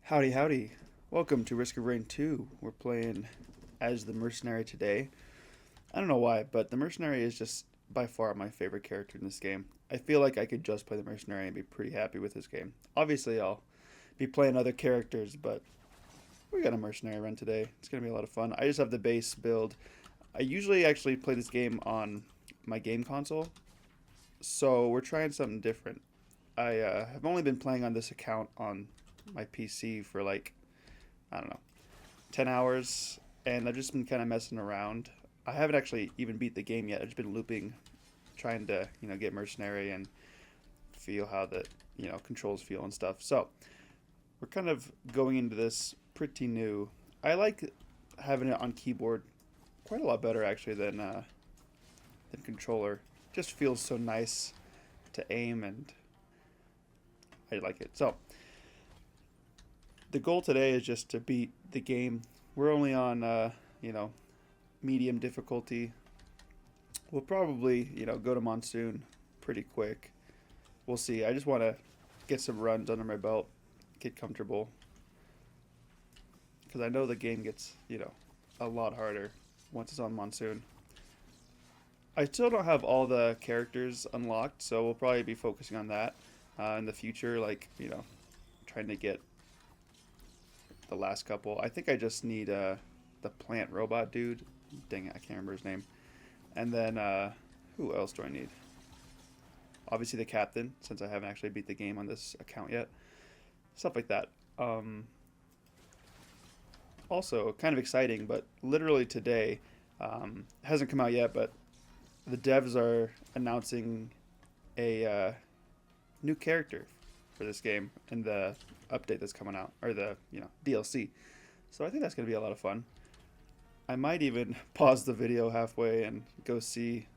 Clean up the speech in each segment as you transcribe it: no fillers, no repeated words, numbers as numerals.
Howdy, howdy. Welcome to Risk of Rain 2. We're playing as the Mercenary today. I don't know why, but the Mercenary is just by far my favorite character in this game. I feel like I could just play the Mercenary and be pretty happy with this game. Obviously, I'll be playing other characters, but we got a Mercenary run today. It's going to be a lot of fun. I just have the base build. I usually actually play this game on my game console, so we're trying something different. I have only been playing on this account on my PC for like I don't know, 10 hours, and I've just been kind of messing around. I haven't actually even beat the game yet. I've just been looping, trying to, get Mercenary and feel how the, controls feel and stuff. So, we're kind of going into this pretty new. I like having it on keyboard quite a lot better, actually, than controller. Just feels so nice to aim, and I like it. So, the goal today is just to beat the game. We're only on, medium difficulty. We'll probably, go to Monsoon pretty quick. We'll see. I just want to get some runs under my belt, get comfortable. Because I know the game gets, a lot harder once it's on Monsoon. I still don't have all the characters unlocked, so we'll probably be focusing on that in the future, like, trying to get the last couple. I think I just need the plant robot dude. Dang it, I can't remember his name. And then who else do I need? Obviously the captain, since I haven't actually beat the game on this account yet. Stuff like that. Also, kind of exciting, but literally today, hasn't come out yet, but the devs are announcing a new character for this game in the update that's coming out, or the DLC. So I think that's going to be a lot of fun. I might even pause the video halfway and go see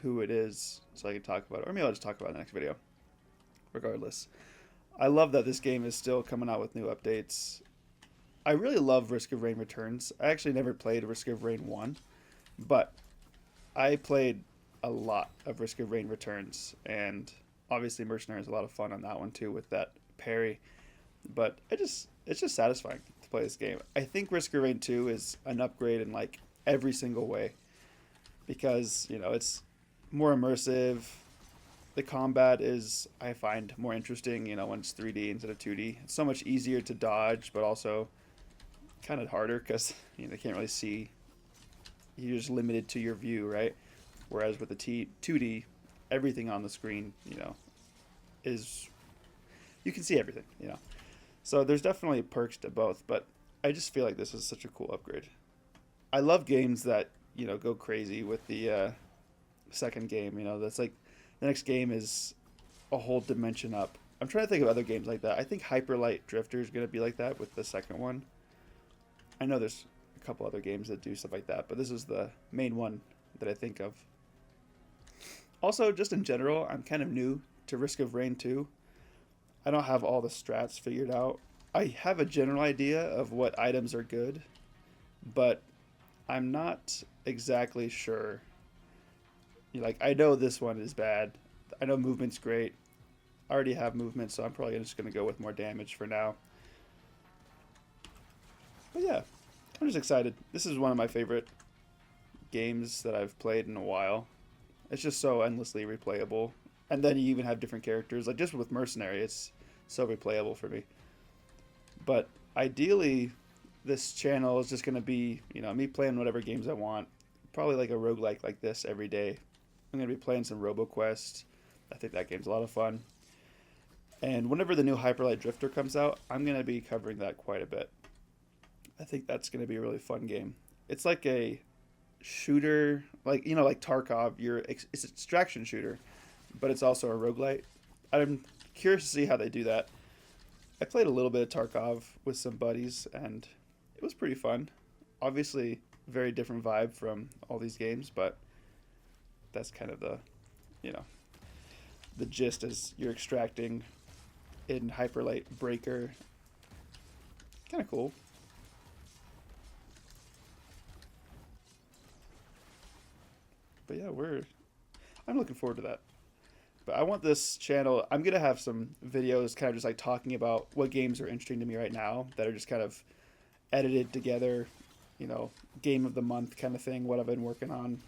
who it is so I can talk about it. Or maybe I'll just talk about it in the next video. Regardless, I love that this game is still coming out with new updates. I really love Risk of Rain Returns. I actually never played Risk of Rain 1, but I played a lot of Risk of Rain Returns, and obviously Mercenary is a lot of fun on that one too with that parry. But it's just satisfying to play this game. I think Risk of Rain 2 is an upgrade in like every single way because, it's more immersive. The combat is, I find, more interesting, when it's 3D instead of 2D. It's so much easier to dodge, but also kind of harder because, they can't really see. You're just limited to your view, right? Whereas with the 2D, everything on the screen, is you can see everything. So there's definitely perks to both, but I just feel like this is such a cool upgrade. I love games that go crazy with the second game. That's like the next game is a whole dimension up. I'm trying to think of other games like that. I think Hyperlight Drifter is gonna be like that with the second one. I know there's a couple other games that do stuff like that, but this is the main one that I think of. Also, just in general, I'm kind of new to Risk of Rain 2. I don't have all the strats figured out. I have a general idea of what items are good, but I'm not exactly sure. Like, I know this one is bad. I know movement's great. I already have movement, so I'm probably just going to go with more damage for now. But yeah, I'm just excited. This is one of my favorite games that I've played in a while. It's just so endlessly replayable. And then you even have different characters. Like, just with Mercenary, it's so replayable for me. But ideally, this channel is just going to be, me playing whatever games I want. Probably like a roguelike like this every day. I'm going to be playing some RoboQuest. I think that game's a lot of fun. And whenever the new Hyperlight Drifter comes out, I'm going to be covering that quite a bit. I think that's going to be a really fun game. It's like a shooter, like Tarkov. It's an extraction shooter, but it's also a roguelite. I'm curious to see how they do that. I played a little bit of Tarkov with some buddies, and it was pretty fun. Obviously, very different vibe from all these games, but that's kind of you know, the gist is you're extracting in Hyperlight Breaker. Kind of cool. But yeah, I'm looking forward to that. But I want this channel. I'm gonna have some videos, kind of just like talking about what games are interesting to me right now that are just kind of edited together, you know, game of the month kind of thing. What I've been working on,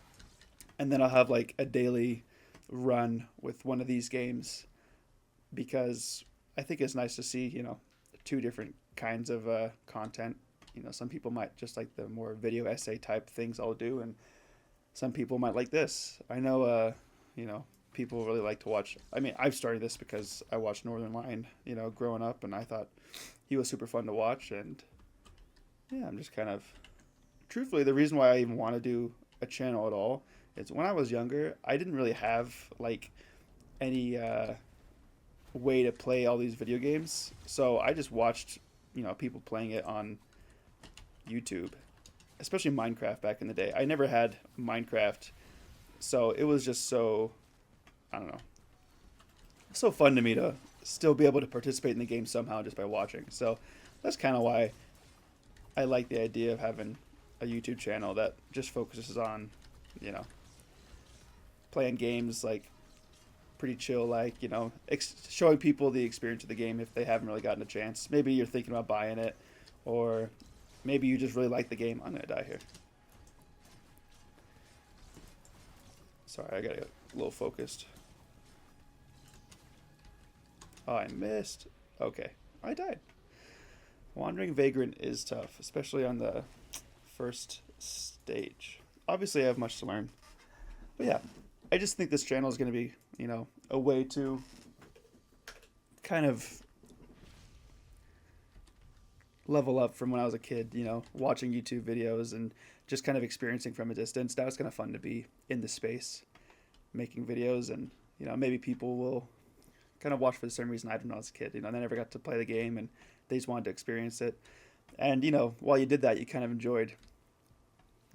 and then I'll have like a daily run with one of these games because I think it's nice to see, you know, two different kinds of content. You know, some people might just like the more video essay type things I'll do, and some people might like this. I know, you know, people really like to watch. I mean, I've started this because I watched Northern Lion, you know, growing up, and I thought he was super fun to watch. And yeah, I'm just kind of, truthfully, the reason why I even want to do a channel at all is when I was younger, I didn't really have like any way to play all these video games. So I just watched, you know, people playing it on YouTube, especially Minecraft back in the day. I never had Minecraft, so it was just so, I don't know, so fun to me to still be able to participate in the game somehow just by watching. So that's kind of why I like the idea of having a YouTube channel that just focuses on, you know, playing games like pretty chill, like, you know, showing people the experience of the game if they haven't really gotten a chance. Maybe you're thinking about buying it, or maybe you just really like the game. I'm gonna die here. Sorry, I gotta get a little focused. Oh, I missed. Okay, I died. Wandering Vagrant is tough, especially on the first stage. Obviously, I have much to learn. But yeah, I just think this channel is going to be, you know, a way to kind of level up from when I was a kid, you know, watching YouTube videos and just kind of experiencing from a distance. Now it's kind of fun to be in the space making videos, and, you know, maybe people will kind of watch for the same reason I didn't know as a kid. You know, they never got to play the game and they just wanted to experience it. And, you know, while you did that, you kind of enjoyed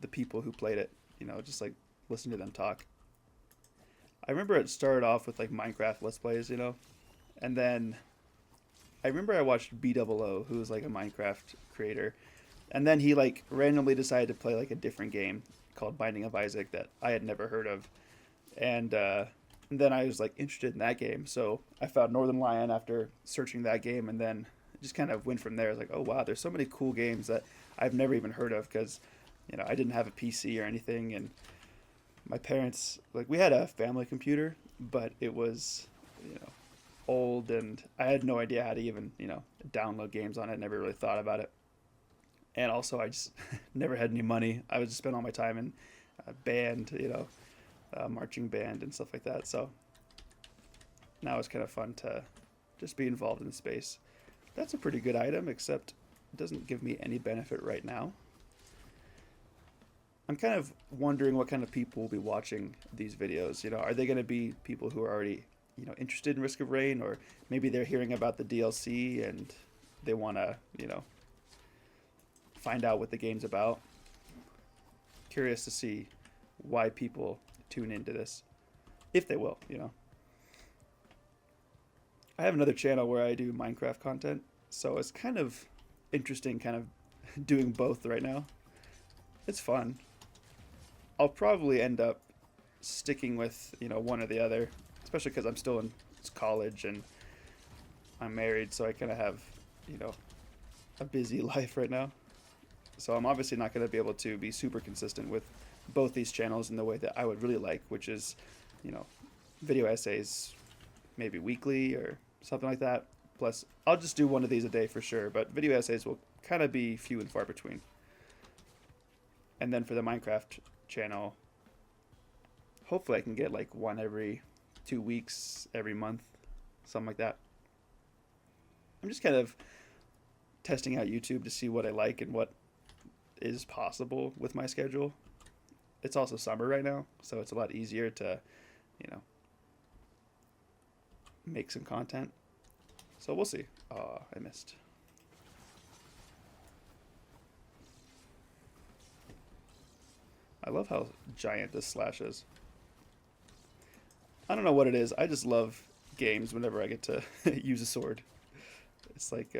the people who played it, you know, just like listening to them talk. I remember it started off with like Minecraft Let's Plays, you know, and then I remember I watched B00, who was like a Minecraft creator, and then he like randomly decided to play like a different game called Binding of Isaac that I had never heard of, and then I was like interested in that game, so I found Northern Lion after searching that game, and then just kind of went from there. I was like, oh wow, there's so many cool games that I've never even heard of because, you know, I didn't have a PC or anything, and my parents, like, we had a family computer, but it was, you know, old, and I had no idea how to even, you know, download games on it. Never really thought about it. And also, I just never had any money. I would just spend all my time in band, you know, marching band and stuff like that. So now it's kind of fun to just be involved in the space. That's a pretty good item, except it doesn't give me any benefit right now. I'm kind of wondering what kind of people will be watching these videos. You know, are they going to be people who are already, you know, interested in Risk of Rain, or maybe they're hearing about the DLC and they want to, you know, find out what the game's about? Curious to see why people tune into this, if they will, you know. I have another channel where I do Minecraft content, so it's kind of interesting, kind of doing both right now. It's fun. I'll probably end up sticking with, you know, one or the other, especially because I'm still in college and I'm married, so I kind of have, you know, a busy life right now. So I'm obviously not going to be able to be super consistent with both these channels in the way that I would really like, which is, you know, video essays maybe weekly or something like that. Plus, I'll just do one of these a day for sure, but video essays will kind of be few and far between. And then for the Minecraft channel, hopefully I can get like one every 2 weeks, every month, something like that. I'm just kind of testing out YouTube to see what I like and what is possible with my schedule. It's also summer right now, so it's a lot easier to, you know, make some content. So we'll see. Oh, I missed. I love how giant this slash is. I don't know what it is. I just love games whenever I get to use a sword. It's like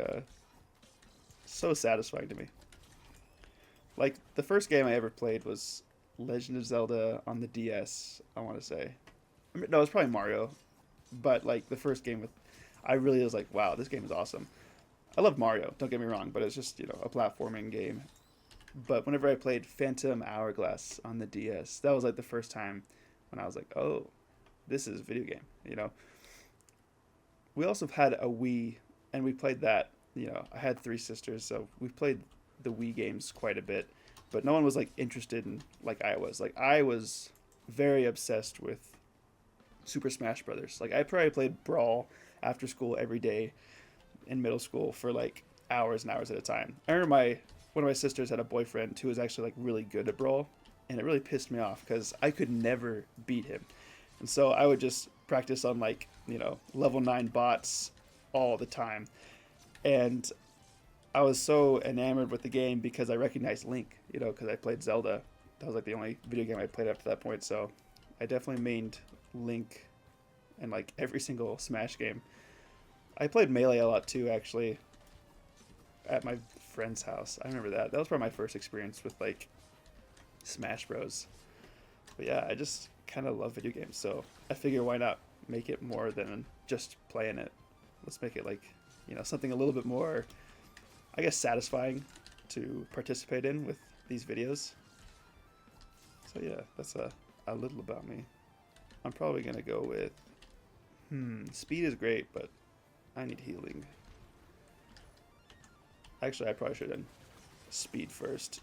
so satisfying to me. Like, the first game I ever played was Legend of Zelda on the DS, I want to say. I mean, no, it was probably Mario. But like the first game with, I really was like, wow, this game is awesome. I love Mario. Don't get me wrong, but it's just a platforming game. But whenever I played Phantom Hourglass on the DS, that was like the first time when I was like, oh, this is a video game. We also had a Wii, and we played that. I had three sisters, so we played the Wii games quite a bit. But no one was like interested in like I was. Like I was very obsessed with Super Smash Brothers. Like I probably played Brawl after school every day in middle school for like hours and hours at a time. I remember my one of my sisters had a boyfriend who was actually like really good at Brawl, and it really pissed me off because I could never beat him. And so I would just practice on like level 9 bots all the time. And I was so enamored with the game because I recognized Link, because I played Zelda. That was like the only video game I played up to that point. So I definitely mained Link in like every single Smash game. I played Melee a lot too, actually, at my friend's house. I remember that. That was probably my first experience with like Smash Bros. But yeah, I just kind of love video games. So I figure why not make it more than just playing it. Let's make it like, something a little bit more, I guess, satisfying to participate in with these videos. So yeah, that's a little about me. I'm probably going to go with, speed is great, but I need healing. Actually, I probably should have done speed first.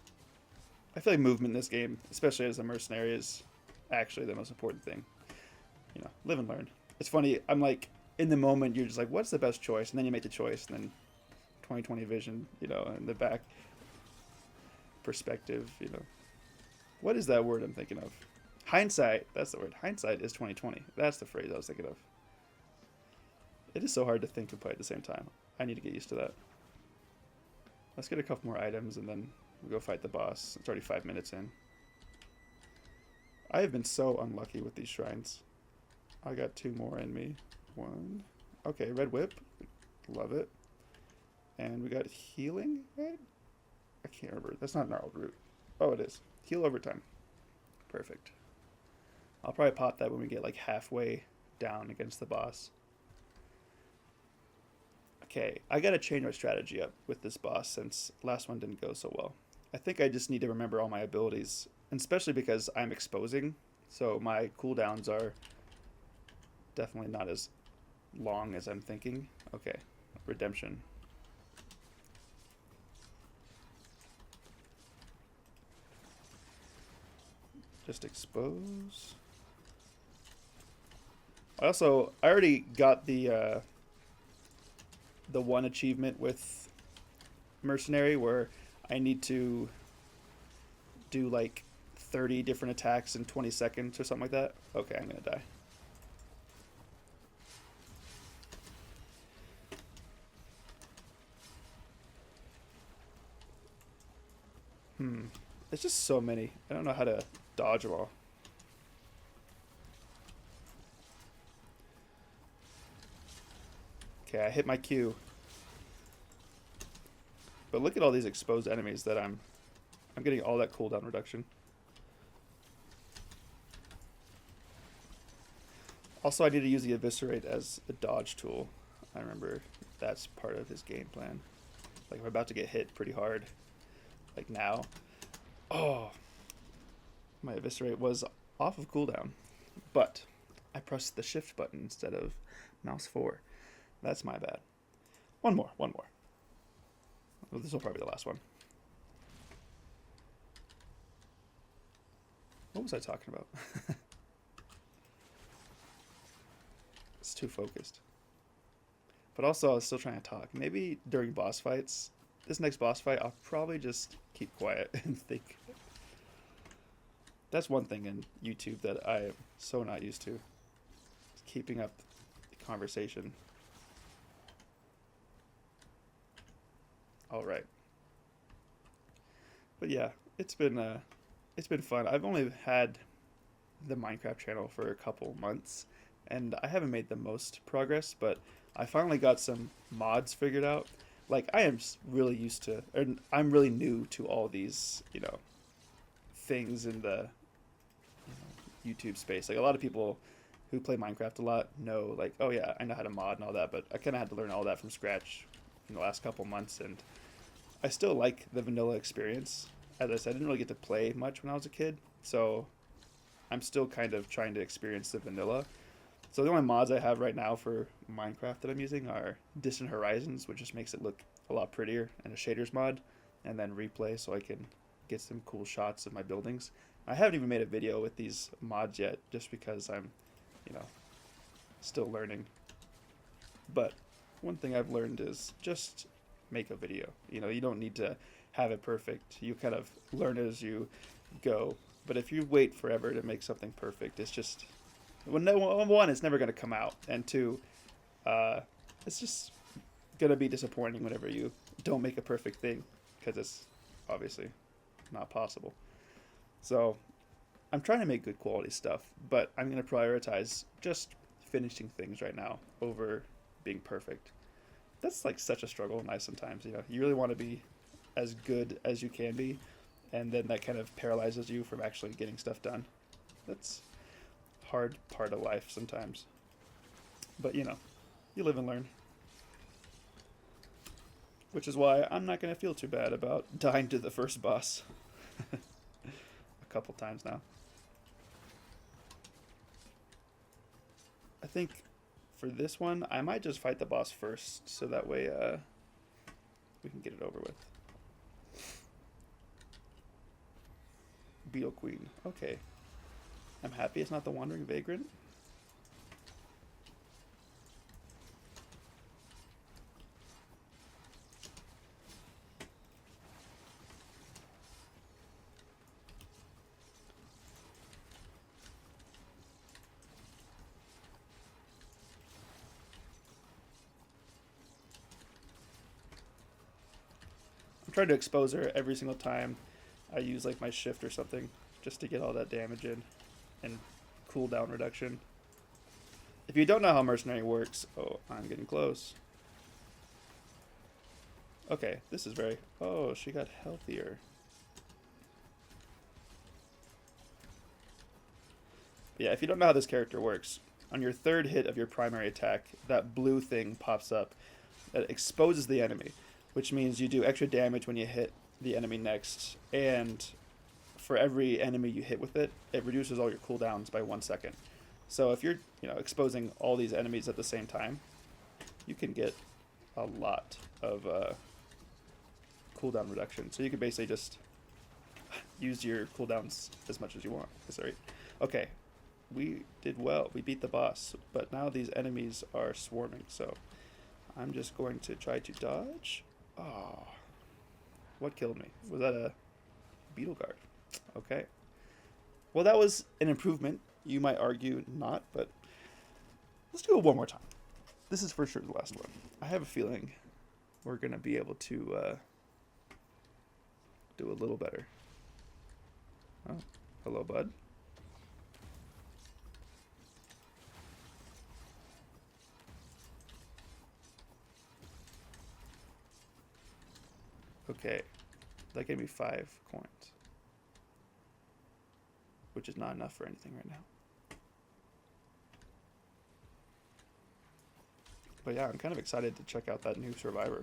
I feel like movement in this game, especially as a mercenary, is actually the most important thing. Live and learn. It's funny, I'm like, in the moment, you're just like, what's the best choice? And then you make the choice, and then 2020 vision, in the back perspective, What is that word I'm thinking of? Hindsight, that's the word. Hindsight is 2020. That's the phrase I was thinking of. It is so hard to think and play at the same time. I need to get used to that. Let's get a couple more items, and then we'll go fight the boss. It's already 5 minutes in. I have been so unlucky with these shrines. I got 2 more in me. 1. Okay, red whip. Love it. And we got healing, right? I can't remember. That's not gnarled root. Oh, it is. Heal over time. Perfect. I'll probably pop that when we get like halfway down against the boss. Okay, I gotta change my strategy up with this boss since last one didn't go so well. I think I just need to remember all my abilities, and especially because I'm exposing, so my cooldowns are definitely not as long as I'm thinking. Okay, redemption. Just expose. I already got the one achievement with mercenary where I need to do like 30 different attacks in 20 seconds or something like that. Okay, I'm gonna die. There's just so many. I don't know how to dodge them all. Okay, I hit my Q. But look at all these exposed enemies that I'm getting all that cooldown reduction. Also, I need to use the Eviscerate as a dodge tool. I remember that's part of his game plan. Like, I'm about to get hit pretty hard. Like now. Oh, my Eviscerate was off of cooldown, but I pressed the shift button instead of mouse 4. That's my bad. One more. Well, this will probably be the last one. What was I talking about? It's too focused. But also, I was still trying to talk. Maybe during boss fights, this next boss fight, I'll probably just keep quiet and think. That's one thing in YouTube that I am so not used to. Keeping up the conversation. All right. But yeah, it's been fun. I've only had the Minecraft channel for a couple months, and I haven't made the most progress, but I finally got some mods figured out. Like, I am really used to, and I'm really new to all these, things in the YouTube space. Like, a lot of people who play Minecraft a lot know, like, oh yeah, I know how to mod and all that, but I kind of had to learn all that from scratch in the last couple months, and I still like the vanilla experience. As I said, I didn't really get to play much when I was a kid, so I'm still kind of trying to experience the vanilla. So the only mods I have right now for Minecraft that I'm using are Distant Horizons, which just makes it look a lot prettier, and a shaders mod, and then Replay so I can get some cool shots of my buildings. I haven't even made a video with these mods yet, just because I'm, you know, still learning. But one thing I've learned is just make a video. You know, you don't need to have it perfect. You kind of learn as you go. But if you wait forever to make something perfect, it's just, well, no, one, it's never going to come out, and two, it's just going to be disappointing whenever you don't make a perfect thing, because it's obviously not possible. So I'm trying to make good quality stuff, but I'm going to prioritize just finishing things right now over being perfect. That's like such a struggle in life sometimes. You know, you really want to be as good as you can be, and then that kind of paralyzes you from actually getting stuff done. That's hard part of life sometimes. But you know, you live and learn. Which is why I'm not going to feel too bad about dying to the first boss a couple times now. I think for this one, I might just fight the boss first, so that way we can get it over with. Beetle Queen. Okay. I'm happy it's not the Wandering Vagrant. I'm trying to expose her every single time I use like my shift or something, just to get all that damage in and cooldown reduction. If you don't know how Mercenary works, oh, I'm getting close. Okay, this is very, oh, she got healthier. Yeah, if you don't know how this character works, on your third hit of your primary attack, that blue thing pops up that exposes the enemy, which means you do extra damage when you hit the enemy next, and for every enemy you hit with it, it reduces all your cooldowns by 1 second. So if you're, you know, exposing all these enemies at the same time, you can get a lot of cooldown reduction. So you can basically just use your cooldowns as much as you want. Is that right? Okay, we did well. We beat the boss, but now these enemies are swarming. So I'm just going to try to dodge. Oh, what killed me? Was that a beetle guard? Okay. Well, that was an improvement. You might argue not, but let's do it one more time. This is for sure the last one. I have a feeling we're going to be able to do a little better. Oh, hello, bud. Okay, that gave me 5 coins, which is not enough for anything right now. But yeah, I'm kind of excited to check out that new Survivor.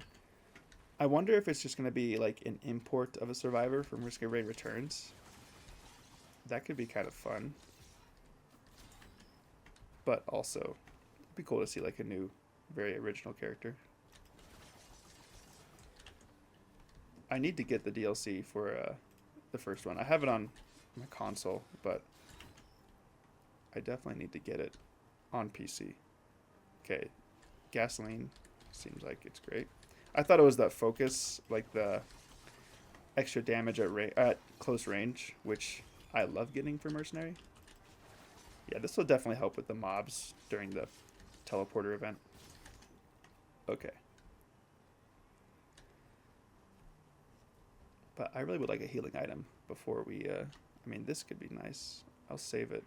I wonder if it's just going to be like an import of a Survivor from Risk of Rain Returns. That could be kind of fun. But also, it'd be cool to see like a new, very original character. I need to get the DLC for the first one. I have it on my console, but I definitely need to get it on PC. Okay, Gasoline seems like it's great. I thought it was that focus, like the extra damage at close range, which I love getting for Mercenary. Yeah, this will definitely help with the mobs during the teleporter event. Okay. But I really would like a healing item before we, I mean, this could be nice. I'll save it,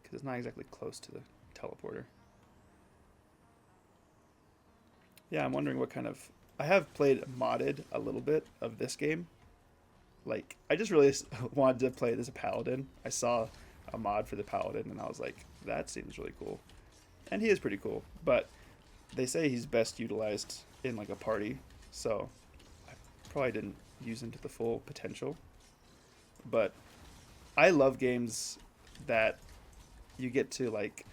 because it's not exactly close to the teleporter. Yeah, I'm wondering what kind of... I have played modded a little bit of this game. Like, I just really wanted to play it as a paladin. I saw a mod for the paladin, and I was like, that seems really cool. And he is pretty cool, but they say he's best utilized in like a party, so I probably didn't use him to the full potential. But I love games that you get to like,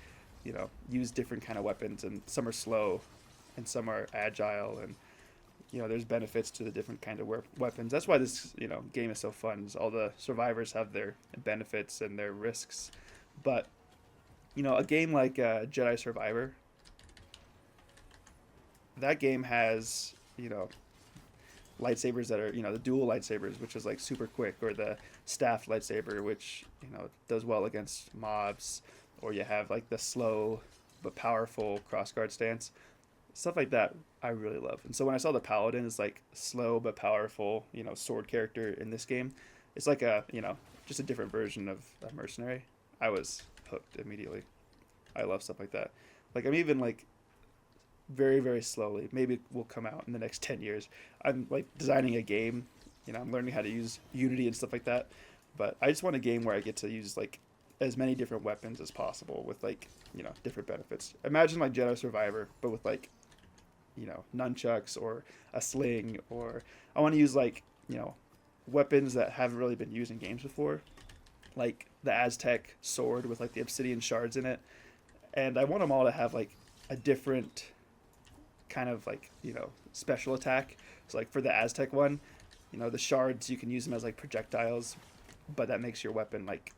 use different kind of weapons, and some are slow, and some are agile, and there's benefits to the different kind of weapons. That's why this game is so fun. Is all the survivors have their benefits and their risks, but a game like Jedi Survivor, that game has lightsabers that are the dual lightsabers, which is like super quick, or the staffed lightsaber, which does well against mobs, or you have like the slow but powerful crossguard stance, stuff like that. I really love. And so when I saw the paladin is like slow but powerful sword character in this game, it's like a just a different version of a mercenary. I was hooked immediately. I love stuff like that. Like I'm even like very very slowly, maybe it will come out in the next 10 years, I'm like designing a game. I'm learning how to use Unity and stuff like that, but I just want a game where I get to use like as many different weapons as possible with like different benefits. Imagine like Jedi Survivor, but with like nunchucks or a sling, or I want to use like weapons that haven't really been used in games before, like the Aztec sword with like the obsidian shards in it, and I want them all to have like a different kind of like special attack. So like for the Aztec one, the shards, you can use them as like projectiles, but that makes your weapon like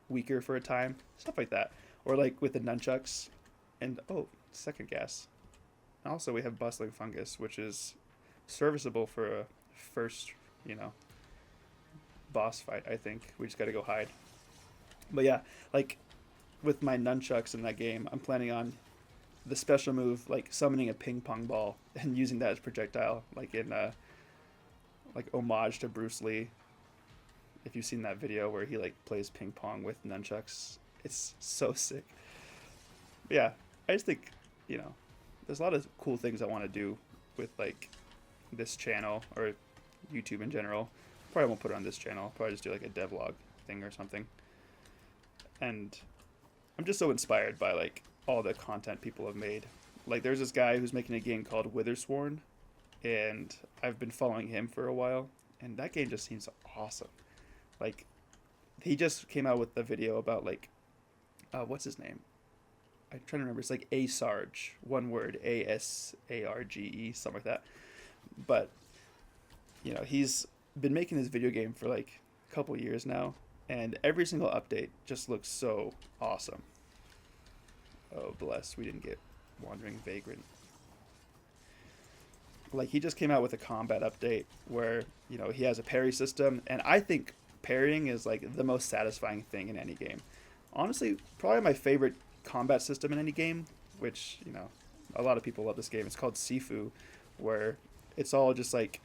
weaker for a time, stuff like that. Or like with the nunchucks, and oh, second gas. Also, we have bustling fungus, which is serviceable for a first boss fight. I think we just got to go hide. But yeah, like with my nunchucks in that game, I'm planning on the special move, like summoning a ping pong ball and using that as projectile, like in like homage to Bruce Lee. If you've seen that video where he like plays ping pong with nunchucks, it's so sick. But yeah, I just think there's a lot of cool things I want to do with like this channel or YouTube in general. Probably won't put it on this channel. Probably just do like a devlog thing or something. And I'm just so inspired by like all the content people have made. Like there's this guy who's making a game called Withersworn, and I've been following him for a while, and that game just seems awesome. Like he just came out with the video about like what's his name? I'm trying to remember. It's like Asarge, one word, Asarge, something like that. But he's been making this video game for like a couple years now, and every single update just looks so awesome. Oh, bless, we didn't get Wandering Vagrant. Like he just came out with a combat update where he has a parry system, and I think parrying is like the most satisfying thing in any game. Honestly, probably my favorite combat system in any game, which a lot of people love this game. It's called Sifu, where it's all just like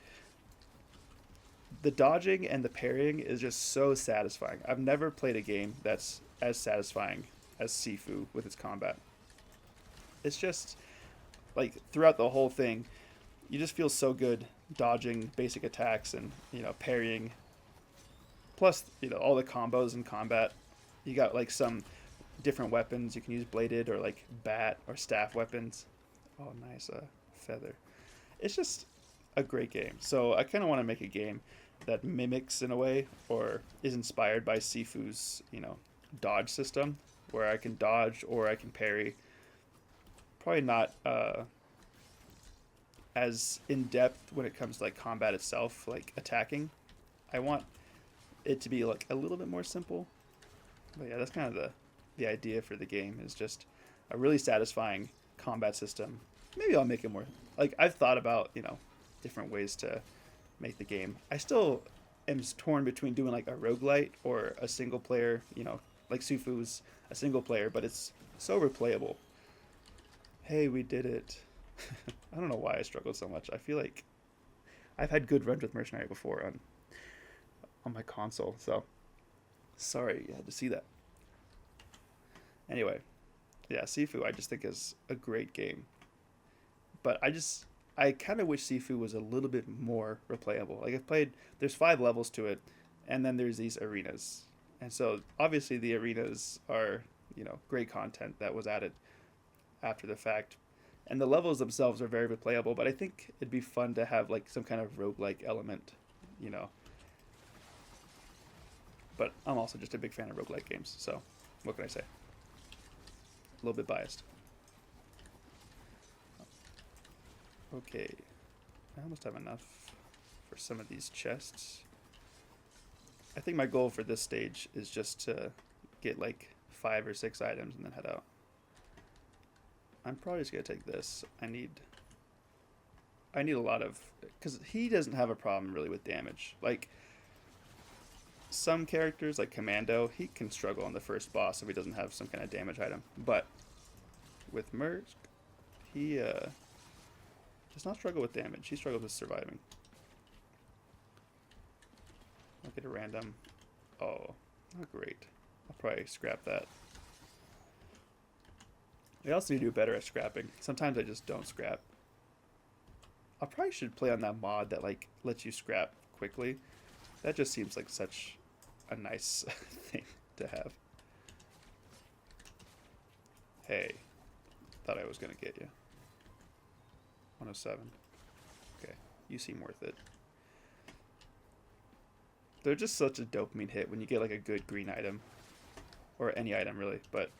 the dodging and the parrying is just so satisfying. I've never played a game that's as satisfying as Sifu with its combat. It's just like throughout the whole thing, you just feel so good dodging basic attacks and parrying. Plus all the combos in combat. You got like some different weapons. You can use bladed or like bat or staff weapons. Oh, nice feather. It's just a great game. So I kind of want to make a game that mimics in a way or is inspired by Sifu's dodge system, where I can dodge or I can parry. Probably not as in depth when it comes to like combat itself, like attacking. I want it to be like a little bit more simple. But yeah, that's kind of the idea for the game, is just a really satisfying combat system. Maybe I'll make it more like I've thought about different ways to make the game. I still am torn between doing like a roguelite or a single player, like Sifu's a single player, but it's so replayable. Hey, we did it. I don't know why I struggled so much. I feel like I've had good runs with Mercenary before on my console, so sorry you had to see that. Anyway, yeah, Sifu I just think is a great game. But I kind of wish Sifu was a little bit more replayable. Like I've played, there's 5 levels to it, and then there's these arenas. And so obviously the arenas are, great content that was added after the fact. And the levels themselves are very replayable, but I think it'd be fun to have like some kind of roguelike element, you know. But I'm also just a big fan of roguelike games, so what can I say? A little bit biased. Okay, I almost have enough for some of these chests. I think my goal for this stage is just to get like 5 or 6 items and then head out. I'm probably just gonna take this. I need a lot of, because he doesn't have a problem really with damage. Like some characters like Commando, he can struggle on the first boss if he doesn't have some kind of damage item. But with Merc, he does not struggle with damage. He struggles with surviving. I'll get a random. Oh, not great. I'll probably scrap that. I also need to do better at scrapping. Sometimes I just don't scrap. I probably should play on that mod that like lets you scrap quickly. That just seems like such a nice thing to have. Hey, thought I was gonna get you. 107. Okay, you seem worth it. They're just such a dopamine hit when you get like a good green item, or any item really, but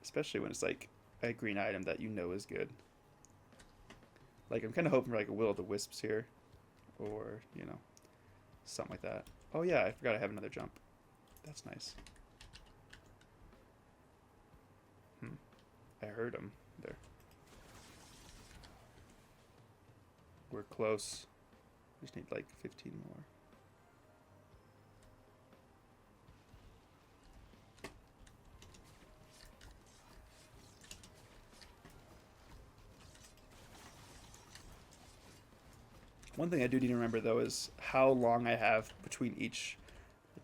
especially when it's like a green item that you know is good. Like I'm kind of hoping for like a Will of the Wisps here, or something like that. Oh yeah, I forgot I have another jump. That's nice. I heard him there. We're close. We just need like 15 more. One thing I do need to remember though is how long I have between each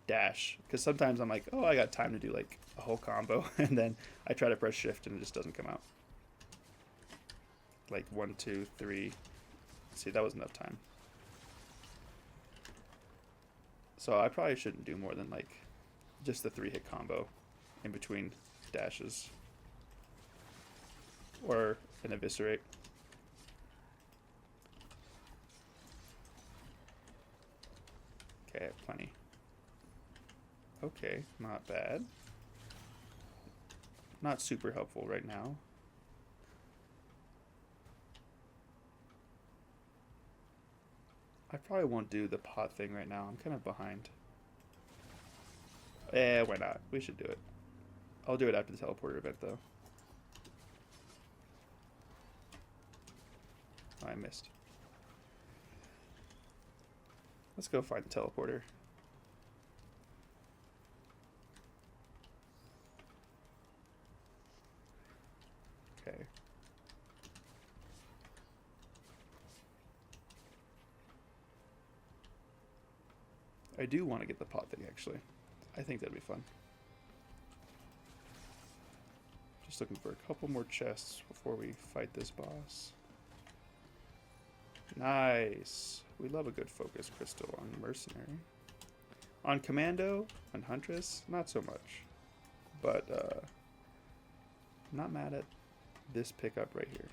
dash, because sometimes I'm like, oh, I got time to do like a whole combo, and then I try to press shift and it just doesn't come out. Like 1, 2, 3. See, that was enough time. So I probably shouldn't do more than like just the 3-hit combo in between dashes, or an eviscerate. Okay, I have plenty. Okay, not bad. Not super helpful right now. I probably won't do the pot thing right now. I'm kind of behind. Why not? We should do it. I'll do it after the teleporter event, though. Oh, I missed. Let's go find the teleporter. Okay. I do want to get the pot thing, actually. I think that'd be fun. Just looking for a couple more chests before we fight this boss. Nice. We love a good focus crystal on Mercenary. On Commando and Huntress, not so much. But, not mad at this pickup right here.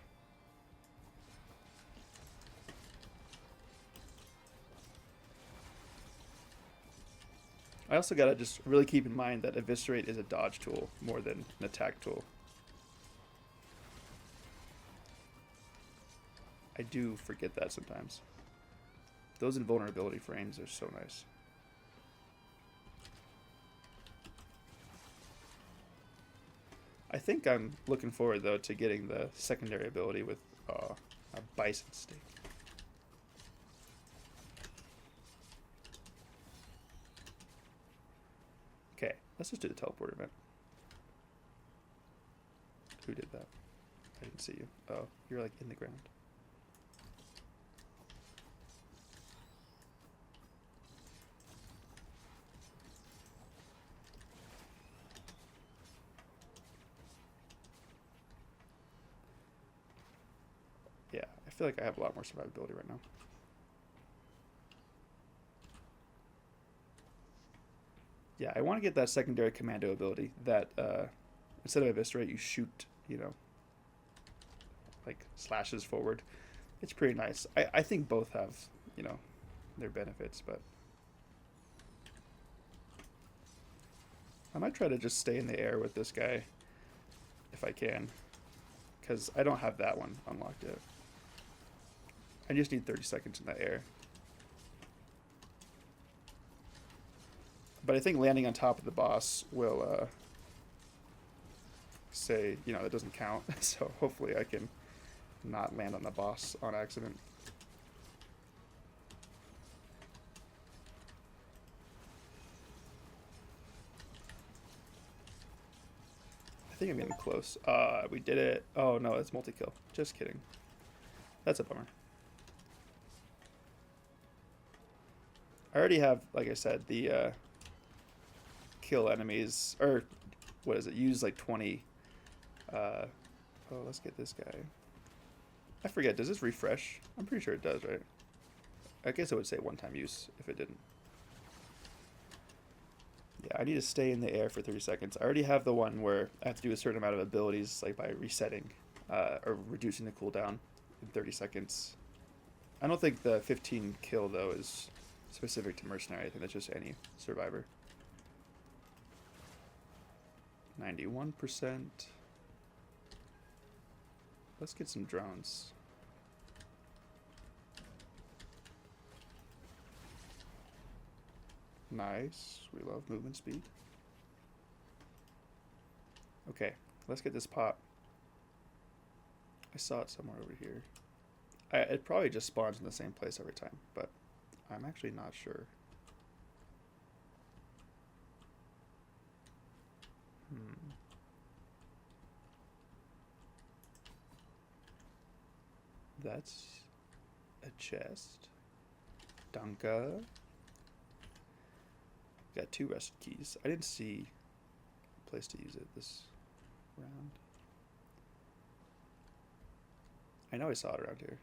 I also gotta just really keep in mind that Eviscerate is a dodge tool more than an attack tool. I do forget that sometimes. Those invulnerability frames are so nice. I think I'm looking forward, though, to getting the secondary ability with a bison steak. Okay, let's just do the teleport event. Who did that? I didn't see you. Oh, you're like in the ground. Yeah, I feel like I have a lot more survivability right now. Yeah, I want to get that secondary commando ability that instead of eviscerate, you shoot, you know, like slashes forward. It's pretty nice. I think both have, you know, their benefits, but I might try to just stay in the air with this guy if I can, because I don't have that one unlocked yet. I just need 30 seconds in the air. But I think landing on top of the boss will say, you know, that doesn't count. So hopefully I can not land on the boss on accident. I think I'm getting close. We did it. Oh no, it's multi-kill. Just kidding. That's a bummer. I already have, like I said, the kill enemies, or what is it? Use like 20. Oh, let's get this guy. I forget. Does this refresh? I'm pretty sure it does, right? I guess it would say one-time use if it didn't. Yeah, I need to stay in the air for 30 seconds. I already have the one where I have to do a certain amount of abilities, like by resetting or reducing the cooldown in 30 seconds. I don't think the 15 kill, though, is specific to Mercenary. I think that's just any survivor. 91%. Let's get some drones. Nice. We love movement speed. Okay, let's get this pot. I saw it somewhere over here. It probably just spawns in the same place every time, but I'm actually not sure. That's a chest. Danka. Got 2 rest keys. I didn't see a place to use it this round. I know I saw it around here.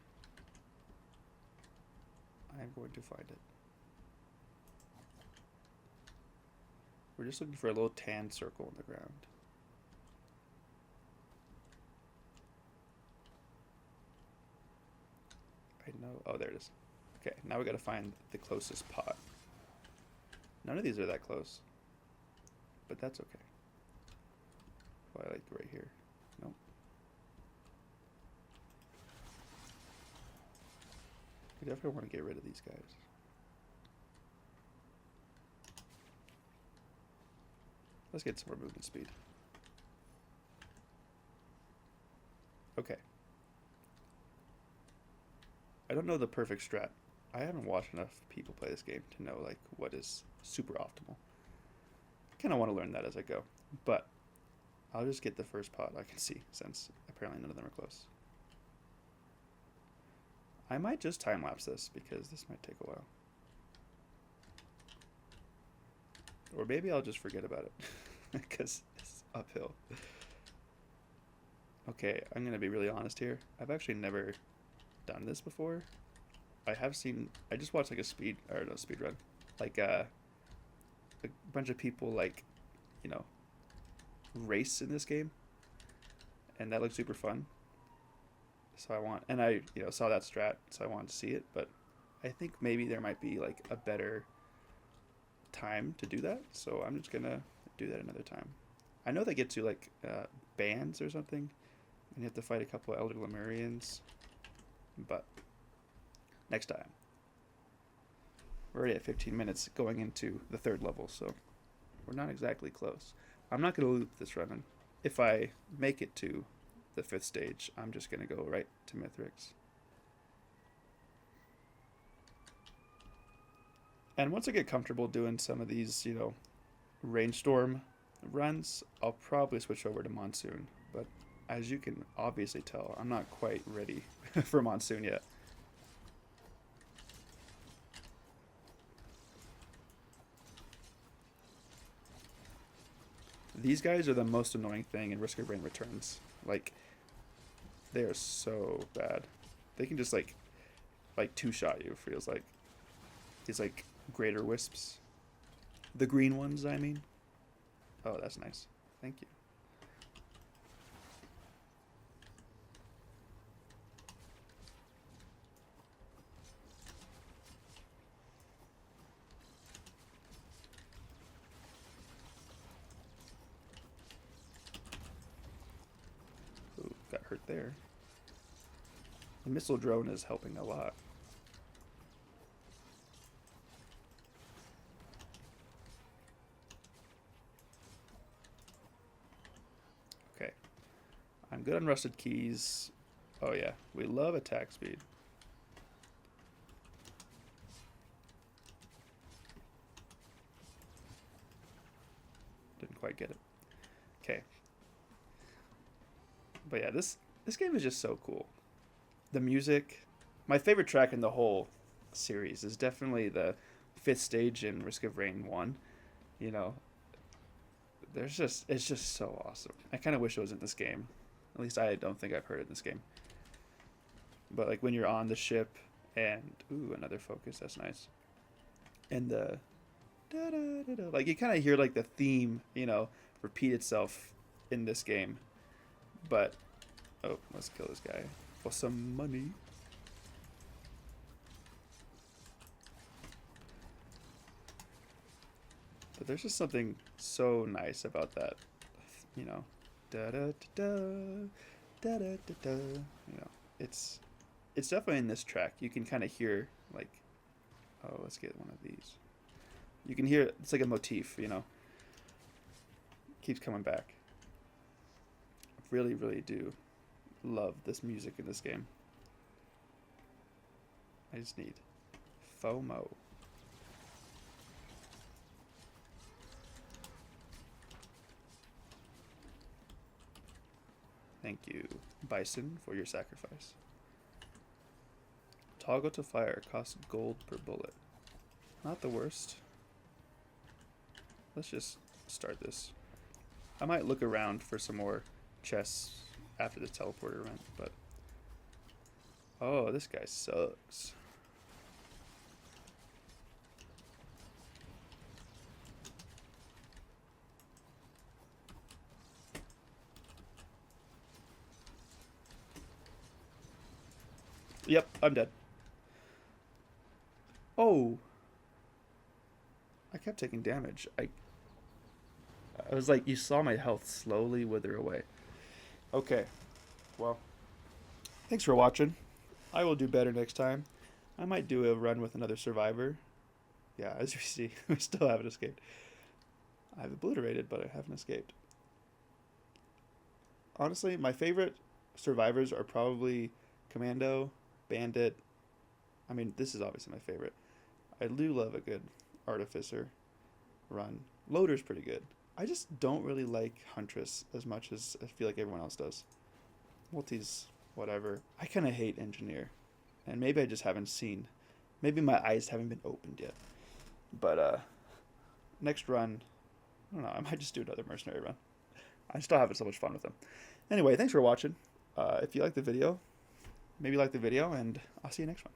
I'm going to find it. We're just looking for a little tan circle on the ground. I know. Oh, there it is. Okay, now we gotta find the closest pot. None of these are that close, but that's okay. Oh, I like right here. Nope. I definitely want to get rid of these guys. Let's get some more movement speed. Okay. I don't know the perfect strat. I haven't watched enough people play this game to know like what is super optimal. I kind of want to learn that as I go, but I'll just get the first pot I can see since apparently none of them are close. I might just time lapse this because this might take a while. Or maybe I'll just forget about it because it's uphill. Okay, I'm going to be really honest here. I've actually never done this before. I just watched like a speed run. Like a bunch of people like, you know, race in this game. And that looks super fun. So I saw that strat, so I wanted to see it, but I think maybe there might be like a better time to do that, so I'm just gonna do that another time. I know they get to like bands or something, and you have to fight a couple of Elder Lemurians, but next time. We're already at 15 minutes going into the 3rd level, so we're not exactly close. I'm not gonna loop this run, and if I make it to the 5th stage, I'm just gonna go right to Mithrix. And once I get comfortable doing some of these, you know, rainstorm runs, I'll probably switch over to Monsoon. But as you can obviously tell, I'm not quite ready for Monsoon yet. These guys are the most annoying thing in Risk of Rain Returns. Like, they are so bad. They can just like 2-shot you, feels like. These like greater wisps. The green ones, I mean. Oh, that's nice. Thank you. Ooh, got hurt there. The missile drone is helping a lot. Okay. I'm good on rusted keys. Oh yeah, we love attack speed. Didn't quite get it. Okay. But yeah, this game is just so cool. The music, my favorite track in the whole series is definitely the fifth stage in Risk of Rain 1. You know, it's just so awesome. I kind of wish it was in this game. At least I don't think I've heard it in this game. But like when you're on the ship and ooh, another focus, that's nice. And the da da da da, like you kind of hear like the theme, repeat itself in this game. But oh, let's kill this guy for some money. But there's just something so nice about that, you know. Da da da da da da da da. It's definitely in this track. You can kind of hear like, oh, let's get one of these. You can hear it's like a motif, keeps coming back. Really, really do love this music in this game. I just need FOMO. Thank you, Bison, for your sacrifice. Toggle to fire costs gold per bullet. Not the worst. Let's just start this. I might look around for some more chests after the teleporter event, but oh, this guy sucks. Yep, I'm dead. Oh, I kept taking damage. I was like, you saw my health slowly wither away. Okay, well, thanks for watching. I will do better next time. I might do a run with another survivor. Yeah, as you see, we still haven't escaped. I've obliterated, but I haven't escaped. Honestly, my favorite survivors are probably Commando, Bandit. I mean, this is obviously my favorite. I do love a good Artificer run. Loader's pretty good. I just don't really like Huntress as much as I feel like everyone else does. Multi's whatever. I kind of hate Engineer. And maybe I just haven't seen. Maybe my eyes haven't been opened yet. But next run, I don't know. I might just do another Mercenary run. I'm still having so much fun with them. Anyway, thanks for watching. If you like the video, maybe like the video, and I'll see you next one.